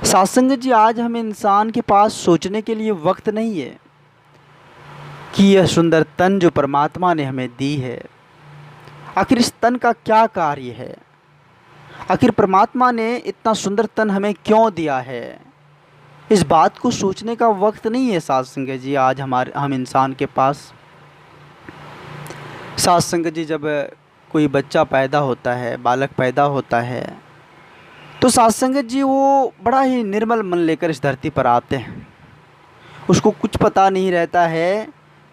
सत्संग जी, आज हम इंसान के पास सोचने के लिए वक्त नहीं है कि यह सुंदर तन जो परमात्मा ने हमें दी है, आखिर इस तन का क्या कार्य है। आखिर परमात्मा ने इतना सुंदर तन हमें क्यों दिया है, इस बात को सोचने का वक्त नहीं है सत्संग जी आज हम इंसान के पास। सत्संग जी, जब कोई बच्चा पैदा होता है, बालक पैदा होता है, तो सत्संग जी वो बड़ा ही निर्मल मन लेकर इस धरती पर आते हैं। उसको कुछ पता नहीं रहता है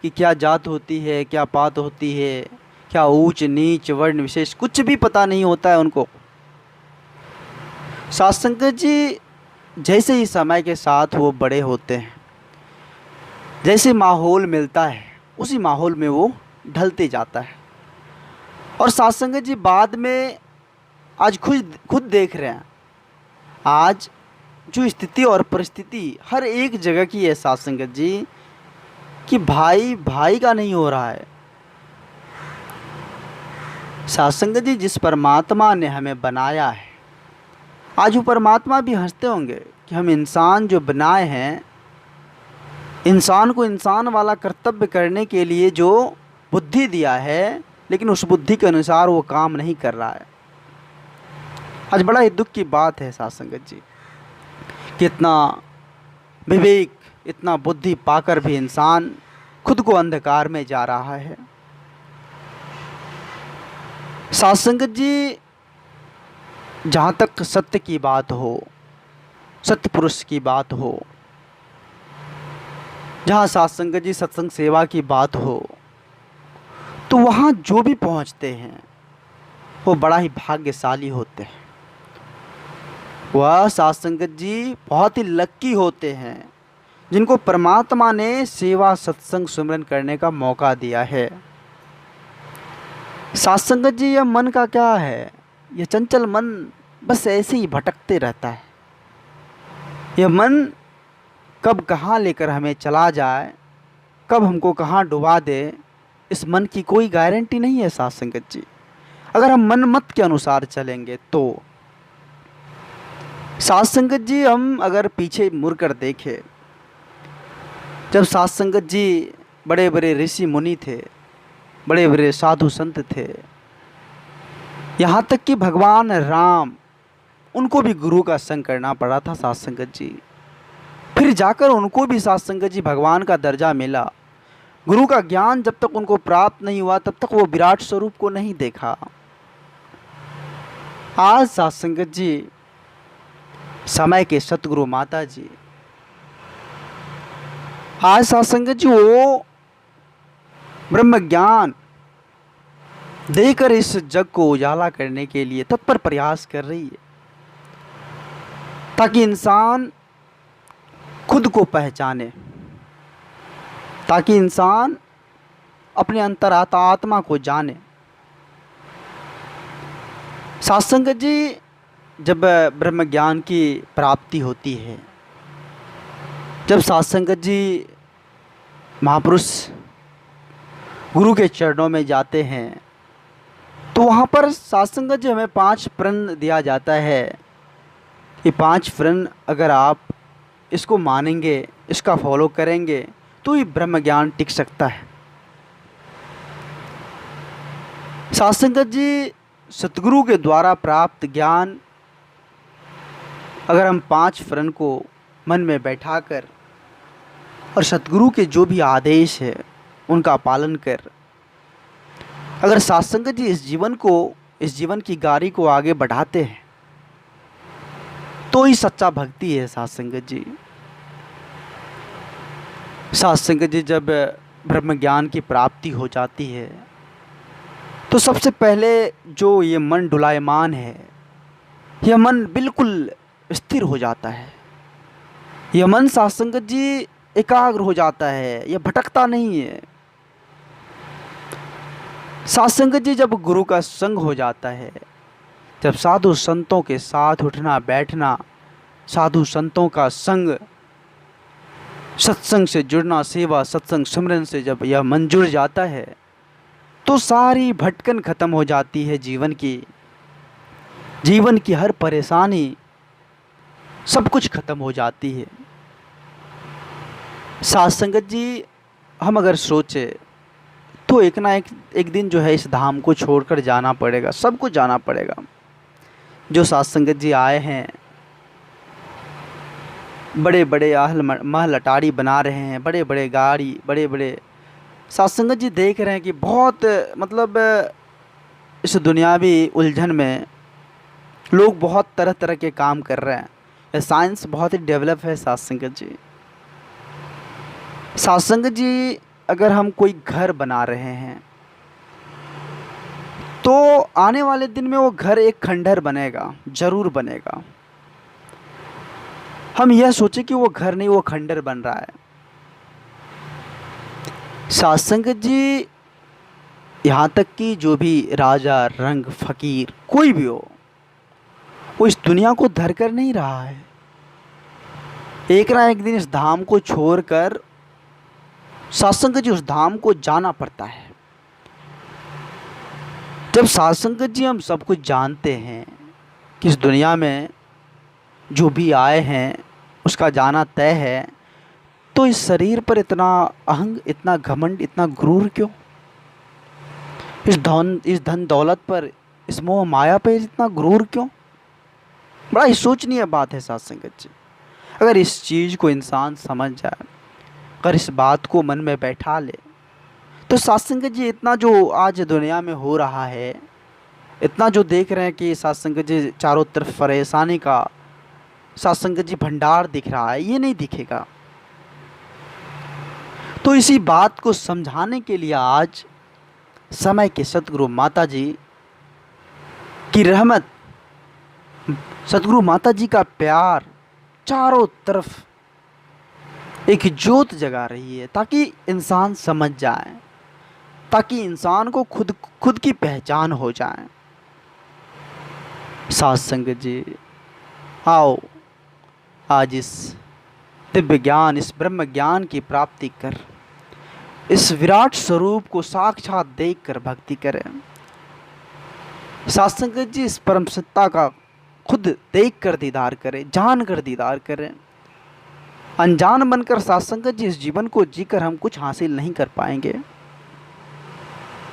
कि क्या जात होती है, क्या पात होती है, क्या ऊंच नीच वर्ण विशेष, कुछ भी पता नहीं होता है उनको। सत्संग जी जैसे ही समय के साथ वो बड़े होते हैं, जैसे माहौल मिलता है उसी माहौल में वो ढलते जाता है। और सत्संग जी बाद में आज खुद खुद देख रहे हैं, आज जो स्थिति और परिस्थिति हर एक जगह की है सत्संग जी, कि भाई भाई का नहीं हो रहा है। सत्संग जी, जिस परमात्मा ने हमें बनाया है, आज वो परमात्मा भी हंसते होंगे कि हम इंसान जो बनाए हैं, इंसान को इंसान वाला कर्तव्य करने के लिए जो बुद्धि दिया है, लेकिन उस बुद्धि के अनुसार वो काम नहीं कर रहा है। आज बड़ा ही दुख की बात है सत्संग जी, कितना विवेक, इतना बुद्धि पाकर भी इंसान खुद को अंधकार में जा रहा है। सत्संग जी, जहाँ तक सत्य की बात हो, सत्य पुरुष की बात हो, जहाँ सत्संग जी सत्संग सेवा की बात हो, तो वहाँ जो भी पहुँचते हैं वो बड़ा ही भाग्यशाली होते हैं। वह सत्संग जी बहुत ही लक्की होते हैं जिनको परमात्मा ने सेवा सत्संग सुमिरन करने का मौका दिया है। सत्संग जी, यह मन का क्या है, यह चंचल मन बस ऐसे ही भटकते रहता है। यह मन कब कहाँ लेकर हमें चला जाए, कब हमको कहाँ डुबा दे, इस मन की कोई गारंटी नहीं है सत्संग जी। अगर हम मन मत के अनुसार चलेंगे तो सत्संग जी, हम अगर पीछे मुड़ कर देखें, जब सत्संग जी बड़े बड़े ऋषि मुनि थे, बड़े बड़े साधु संत थे, यहाँ तक कि भगवान राम, उनको भी गुरु का संग करना पड़ा था सत्संग जी। फिर जाकर उनको भी सत्संग जी भगवान का दर्जा मिला। गुरु का ज्ञान जब तक उनको प्राप्त नहीं हुआ, तब तक वो विराट स्वरूप को नहीं देखा। आज सत्संग जी, समय के सतगुरु माता जी, आज सत्संग जी वो ब्रह्म ज्ञान देकर इस जग को उजाला करने के लिए तत्पर प्रयास कर रही है, ताकि इंसान खुद को पहचाने, ताकि इंसान अपने अंतरात्मा को जाने। सत्संग जी, जब ब्रह्म ज्ञान की प्राप्ति होती है, जब सत्संग जी महापुरुष गुरु के चरणों में जाते हैं, तो वहाँ पर सत्संग जी हमें 5 प्रण दिया जाता है। ये 5 प्रण अगर आप इसको मानेंगे, इसका फॉलो करेंगे, तो ये ब्रह्म ज्ञान टिक सकता है। सत्संग जी, सतगुरु के द्वारा प्राप्त ज्ञान, अगर हम 5 प्रण को मन में बैठाकर और सतगुरु के जो भी आदेश है उनका पालन कर, अगर सत्संग जी इस जीवन की गाड़ी को आगे बढ़ाते हैं, तो ही सच्चा भक्ति है सत्संग जी। सत्संग जी, जब ब्रह्म ज्ञान की प्राप्ति हो जाती है, तो सबसे पहले जो ये मन डुलायमान है, यह मन बिल्कुल स्थिर हो जाता है। यह मन सत्संग जी एकाग्र हो जाता है, यह भटकता नहीं है। सत्संग जी, जब गुरु का संग हो जाता है, जब साधु संतों के साथ उठना बैठना, साधु संतों का संग, सत्संग से जुड़ना, सेवा सत्संग सिमरन से जब यह मन जुड़ जाता है, तो सारी भटकन खत्म हो जाती है। जीवन की हर परेशानी सब कुछ खत्म हो जाती है। साथ संगत जी, हम अगर सोचे तो एक ना एक दिन जो है इस धाम को छोड़कर जाना पड़ेगा, सब कुछ जाना पड़ेगा। जो साथ संगत जी आए हैं, बड़े बड़े महल अटारी बना रहे हैं, बड़े बड़े गाड़ी, बड़े बड़े साथ संगत जी देख रहे हैं कि बहुत मतलब इस दुनियावी उलझन में लोग बहुत तरह तरह के काम कर रहे हैं। साइंस बहुत ही डेवलप है साथ संगत जी। साथ संगत जी, अगर हम कोई घर बना रहे हैं तो आने वाले दिन में वो घर एक खंडहर बनेगा, ज़रूर बनेगा। हम यह सोचें कि वो घर नहीं, वो खंडहर बन रहा है। साथ संगत जी, यहाँ तक कि जो भी राजा, रंग, फकीर कोई भी हो, वो इस दुनिया को धर कर नहीं रहा है। एक ना एक दिन इस धाम को छोड़कर साथ संगत जी उस धाम को जाना पड़ता है। जब साथ संगत जी हम सब कुछ जानते हैं कि इस दुनिया में जो भी आए हैं उसका जाना तय है, तो इस शरीर पर इतना अहंग, इतना घमंड, इतना गुरूर क्यों? इस धन दौलत पर, इस मोह माया पर इतना गुरूर क्यों? बड़ा ही सोचनीय बात है साथ संगत जी। अगर इस चीज़ को इंसान समझ जाए, अगर इस बात को मन में बैठा ले, तो साथ संगत जी इतना जो आज दुनिया में हो रहा है, इतना जो देख रहे हैं कि साथ संगत जी चारों तरफ परेशानी का साथ संगत जी भंडार दिख रहा है, ये नहीं दिखेगा। तो इसी बात को समझाने के लिए आज समय के सतगुरु माता जी की रहमत, सतगुरु माता जी का प्यार चारों तरफ एक ज्योत जगा रही है, ताकि इंसान समझ जाए, ताकि इंसान को खुद की पहचान हो जाए। साथ संगत जी, आओ आज इस दिव्य ज्ञान, इस ब्रह्म ज्ञान की प्राप्ति कर, इस विराट स्वरूप को साक्षात देखकर भक्ति करें। साथ संगत जी, इस परम सत्ता का खुद देखकर दीदार करें, जानकर दीदार करें। अनजान बनकर साथ संगत जी इस जीवन को जीकर हम कुछ हासिल नहीं कर पाएंगे।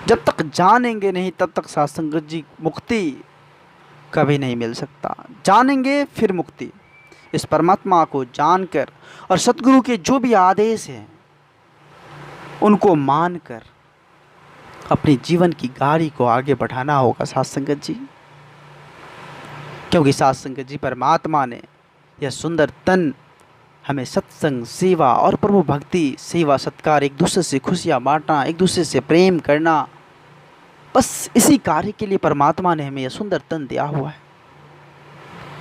जब तक जानेंगे नहीं तब तक साथ संगत जी मुक्ति कभी नहीं मिल सकता। जानेंगे फिर मुक्ति। इस परमात्मा को जानकर और सतगुरु के जो भी आदेश हैं उनको मानकर अपने जीवन की गाड़ी को आगे बढ़ाना होगा साथ संगत जी। क्योंकि साथ संगत जी, परमात्मा ने यह सुंदर तन हमें सत्संग, सेवा और प्रभु भक्ति, सेवा सत्कार, एक दूसरे से खुशियाँ बांटना, एक दूसरे से प्रेम करना, बस इसी कार्य के लिए परमात्मा ने हमें यह सुंदर तन दिया हुआ है।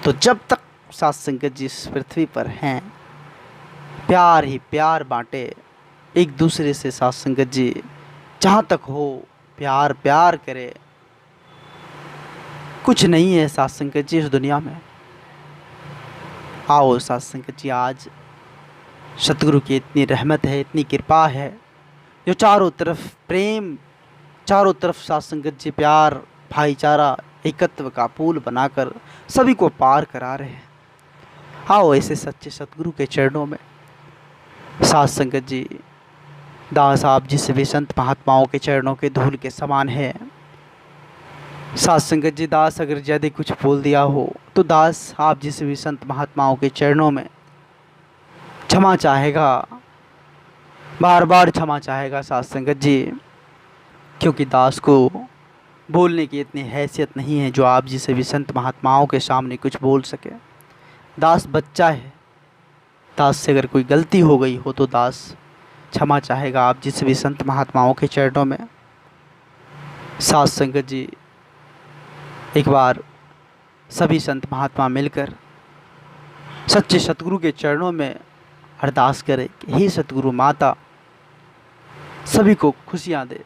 तो जब तक साथ संगत जी इस पृथ्वी पर हैं, प्यार ही प्यार बांटे, एक दूसरे से साथ संगत जी जहाँ तक हो प्यार प्यार करे। कुछ नहीं है साथ संगत जी इस दुनिया में। आओ साथ संगत जी, आज सतगुरु की इतनी रहमत है, इतनी कृपा है, जो चारों तरफ प्रेम, चारों तरफ साथ संगत जी प्यार, भाईचारा, एकत्व का पुल बनाकर सभी को पार करा रहे हैं। आओ ऐसे सच्चे सतगुरु के चरणों में साथ संगत जी, दास आप जिस भी संत महात्माओं के चरणों के धूल के समान है। साथ संगत जी, दास अगर यदि कुछ बोल दिया हो तो दास आप जिस भी संत महात्माओं के चरणों में क्षमा चाहेगा, बार बार क्षमा चाहेगा साथ संगत जी। क्योंकि दास को बोलने की इतनी हैसियत नहीं है जो आप जिसे भी संत महात्माओं के सामने कुछ बोल सके। दास बच्चा है, दास से अगर कोई गलती हो गई हो तो दास क्षमा चाहेगा आप जिस भी संत महात्माओं के चरणों में। साथ संगत जी, एक बार सभी संत महात्मा मिलकर सच्चे सतगुरु के चरणों में अरदास करें कि हे सतगुरु माता, सभी को खुशियाँ दे,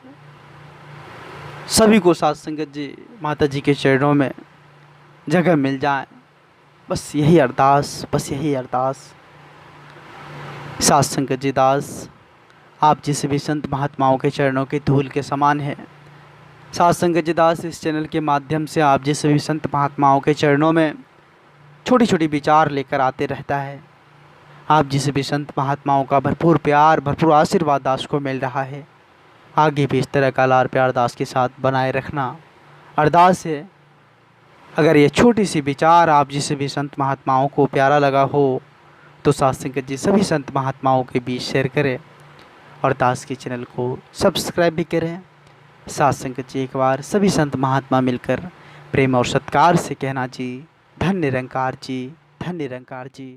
सभी को साथ संगत जी माता जी के चरणों में जगह मिल जाए। बस यही अरदास, बस यही अरदास। साथ संगत जी, दास आप जिस भी संत महात्माओं के चरणों के धूल के समान है। साथ संगत जी, दास इस चैनल के माध्यम से आप जिस भी संत महात्माओं के चरणों में छोटी छोटी विचार लेकर आते रहता है। आप जिसे भी संत महात्माओं का भरपूर प्यार, भरपूर आशीर्वाद दास को मिल रहा है, आगे भी इस तरह का लार प्यार दास के साथ बनाए रखना। अरदास है, अगर ये छोटी सी विचार आप जिसे भी संत महात्माओं को प्यारा लगा हो तो साथ संगत जी सभी संत महात्माओं के बीच शेयर करें और दास के चैनल को सब्सक्राइब भी करें। साथ संगत जी एक बार सभी संत महात्मा मिलकर प्रेम और सत्कार से कहना जी, धन्य निरंकार जी, धन्य निरंकार जी।